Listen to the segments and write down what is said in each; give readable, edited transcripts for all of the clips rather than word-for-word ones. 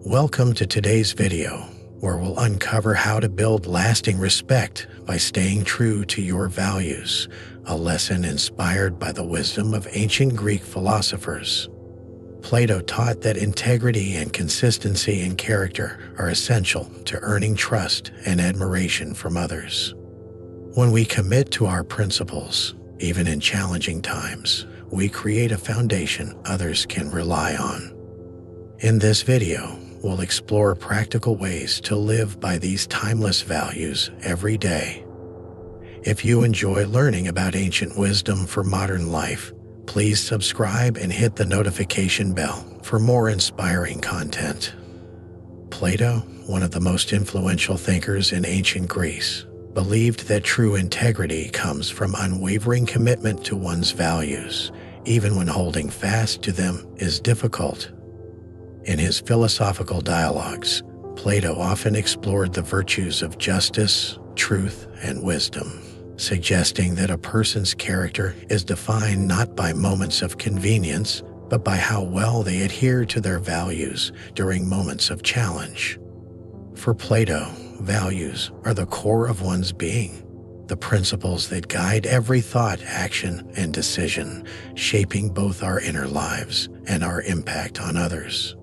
Welcome to today's video, where we'll uncover how to build lasting respect by staying true to your values, a lesson inspired by the wisdom of ancient Greek philosophers. Plato taught that integrity and consistency in character are essential to earning trust and admiration from others. When we commit to our principles, even in challenging times, we create a foundation others can rely on. In this video, we'll explore practical ways to live by these timeless values every day. If you enjoy learning about ancient wisdom for modern life, please subscribe and hit the notification bell for more inspiring content. Plato, one of the most influential thinkers in ancient Greece, believed that true integrity comes from unwavering commitment to one's values, even when holding fast to them is difficult. In his philosophical dialogues, Plato often explored the virtues of justice, truth, and wisdom, suggesting that a person's character is defined not by moments of convenience, but by how well they adhere to their values during moments of challenge. For Plato, values are the core of one's being, the principles that guide every thought, action, and decision, shaping both our inner lives and our impact on others.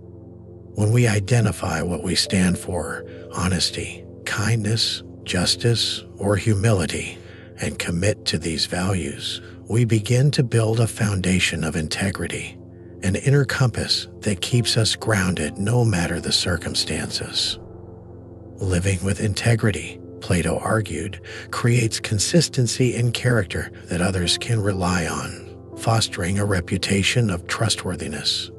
When we identify what we stand for, honesty, kindness, justice, or humility, and commit to these values, we begin to build a foundation of integrity, an inner compass that keeps us grounded no matter the circumstances. Living with integrity, Plato argued, creates consistency in character that others can rely on, fostering a reputation of trustworthiness.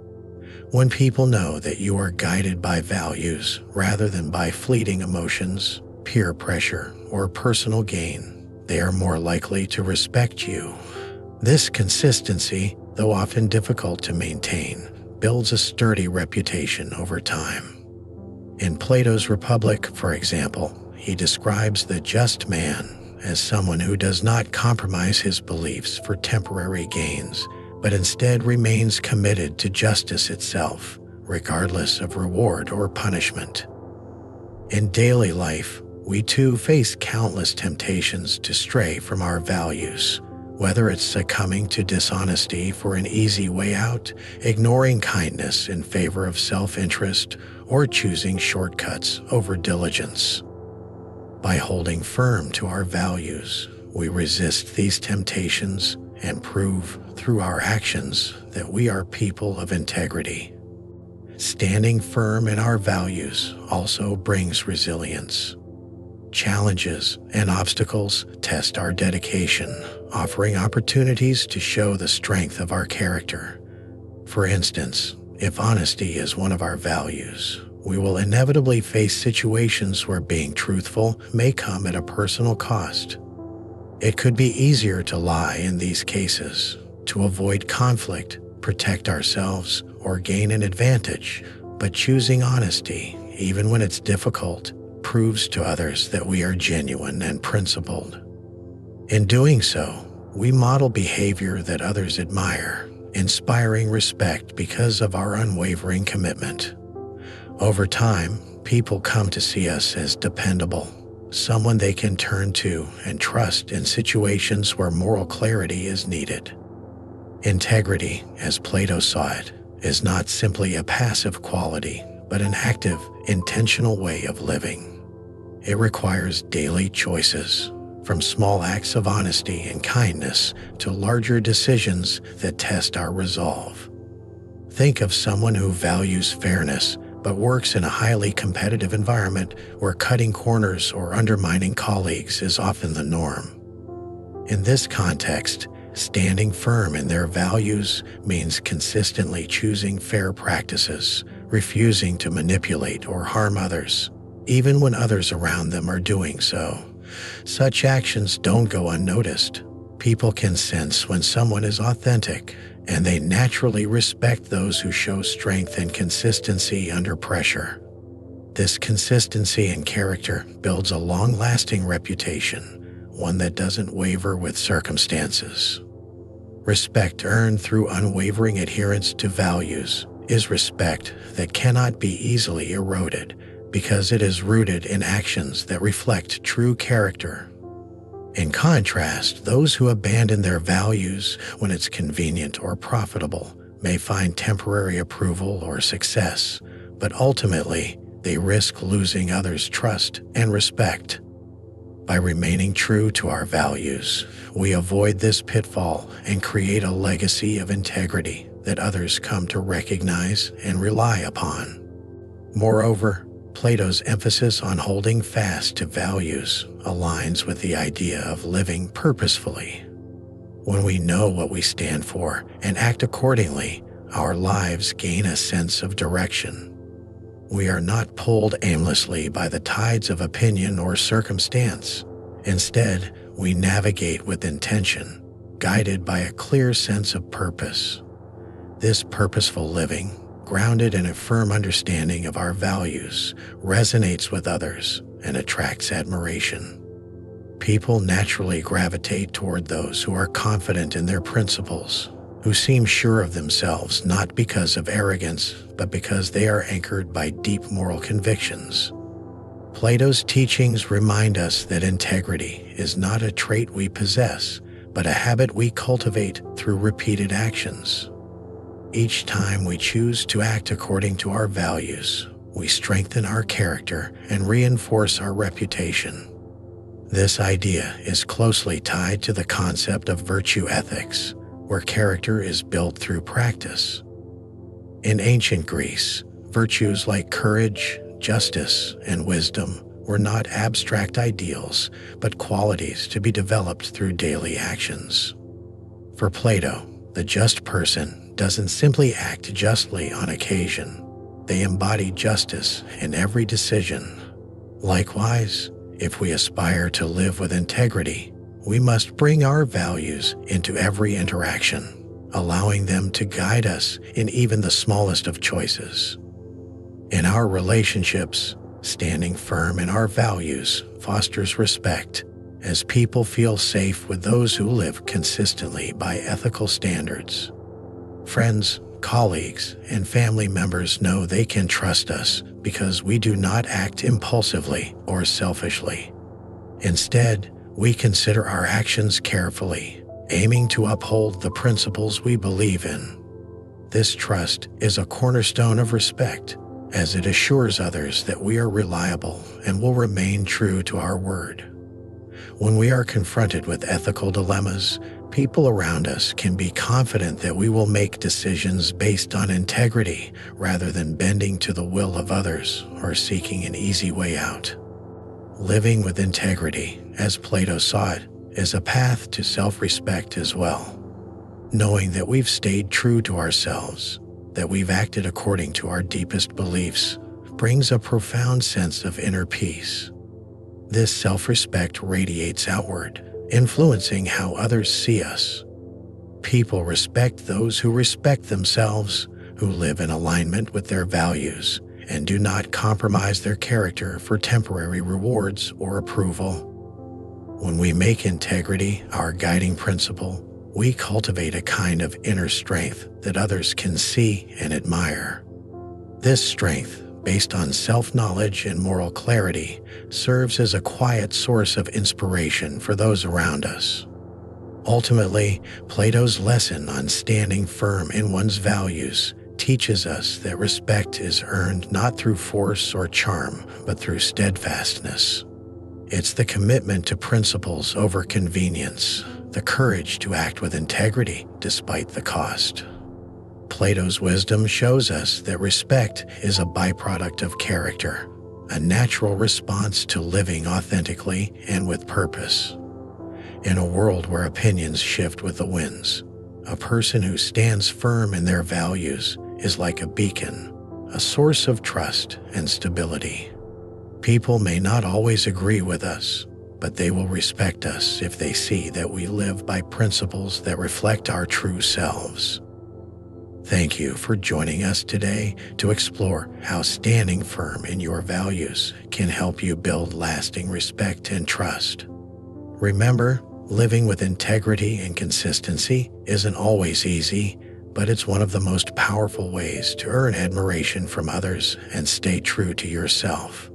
When people know that you are guided by values rather than by fleeting emotions, peer pressure, or personal gain, they are more likely to respect you. This consistency, though often difficult to maintain, builds a sturdy reputation over time. In Plato's Republic, for example, he describes the just man as someone who does not compromise his beliefs for temporary gains, but instead remains committed to justice itself, regardless of reward or punishment. In daily life, we too face countless temptations to stray from our values, whether it's succumbing to dishonesty for an easy way out, ignoring kindness in favor of self-interest, or choosing shortcuts over diligence. By holding firm to our values, we resist these temptations and prove through our actions that we are people of integrity. Standing firm in our values also brings resilience. Challenges and obstacles test our dedication, offering opportunities to show the strength of our character. For instance, if honesty is one of our values, we will inevitably face situations where being truthful may come at a personal cost. It could be easier to lie in these cases, to avoid conflict, protect ourselves, or gain an advantage, but choosing honesty, even when it's difficult, proves to others that we are genuine and principled. In doing so, we model behavior that others admire, inspiring respect because of our unwavering commitment. Over time, people come to see us as dependable, someone they can turn to and trust in situations where moral clarity is needed. Integrity, as Plato saw it, is not simply a passive quality, but an active, intentional way of living. It requires daily choices, from small acts of honesty and kindness to larger decisions that test our resolve. Think of someone who values fairness but works in a highly competitive environment where cutting corners or undermining colleagues is often the norm. In this context, standing firm in their values means consistently choosing fair practices, refusing to manipulate or harm others, even when others around them are doing so. Such actions don't go unnoticed. People can sense when someone is authentic, and they naturally respect those who show strength and consistency under pressure. This consistency in character builds a long-lasting reputation, one that doesn't waver with circumstances. Respect earned through unwavering adherence to values is respect that cannot be easily eroded because it is rooted in actions that reflect true character. In contrast, those who abandon their values when it's convenient or profitable may find temporary approval or success, but ultimately, they risk losing others' trust and respect. By remaining true to our values, we avoid this pitfall and create a legacy of integrity that others come to recognize and rely upon. Moreover, Plato's emphasis on holding fast to values aligns with the idea of living purposefully. When we know what we stand for and act accordingly, our lives gain a sense of direction. We are not pulled aimlessly by the tides of opinion or circumstance. Instead, we navigate with intention, guided by a clear sense of purpose. This purposeful living, grounded in a firm understanding of our values, resonates with others and attracts admiration. People naturally gravitate toward those who are confident in their principles, who seem sure of themselves not because of arrogance, but because they are anchored by deep moral convictions. Plato's teachings remind us that integrity is not a trait we possess, but a habit we cultivate through repeated actions. Each time we choose to act according to our values, we strengthen our character and reinforce our reputation. This idea is closely tied to the concept of virtue ethics, where character is built through practice. In ancient Greece, virtues like courage, justice, and wisdom were not abstract ideals, but qualities to be developed through daily actions. For Plato, the just person doesn't simply act justly on occasion. They embody justice in every decision. Likewise, if we aspire to live with integrity, we must bring our values into every interaction, allowing them to guide us in even the smallest of choices. In our relationships, standing firm in our values fosters respect, as people feel safe with those who live consistently by ethical standards. Friends, colleagues, and family members know they can trust us because we do not act impulsively or selfishly. Instead, we consider our actions carefully, aiming to uphold the principles we believe in. This trust is a cornerstone of respect, as it assures others that we are reliable and will remain true to our word. When we are confronted with ethical dilemmas, people around us can be confident that we will make decisions based on integrity rather than bending to the will of others or seeking an easy way out. Living with integrity, as Plato saw it, is a path to self-respect as well. Knowing that we've stayed true to ourselves, that we've acted according to our deepest beliefs, brings a profound sense of inner peace. This self-respect radiates outward, influencing how others see us. People respect those who respect themselves, who live in alignment with their values, and do not compromise their character for temporary rewards or approval. When we make integrity our guiding principle, we cultivate a kind of inner strength that others can see and admire. This strength, based on self-knowledge and moral clarity, serves as a quiet source of inspiration for those around us. Ultimately, Plato's lesson on standing firm in one's values teaches us that respect is earned not through force or charm, but through steadfastness. It's the commitment to principles over convenience, the courage to act with integrity despite the cost. Plato's wisdom shows us that respect is a byproduct of character, a natural response to living authentically and with purpose. In a world where opinions shift with the winds, a person who stands firm in their values is like a beacon, a source of trust and stability. People may not always agree with us, but they will respect us if they see that we live by principles that reflect our true selves. Thank you for joining us today to explore how standing firm in your values can help you build lasting respect and trust. Remember, living with integrity and consistency isn't always easy, but it's one of the most powerful ways to earn admiration from others and stay true to yourself.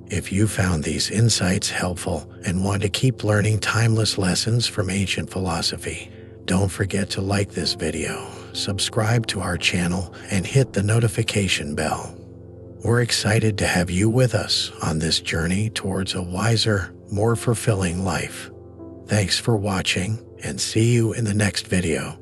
If you found these insights helpful and want to keep learning timeless lessons from ancient philosophy, don't forget to like this video, subscribe to our channel, and hit the notification bell. We're excited to have you with us on this journey towards a wiser, more fulfilling life. Thanks for watching, and see you in the next video.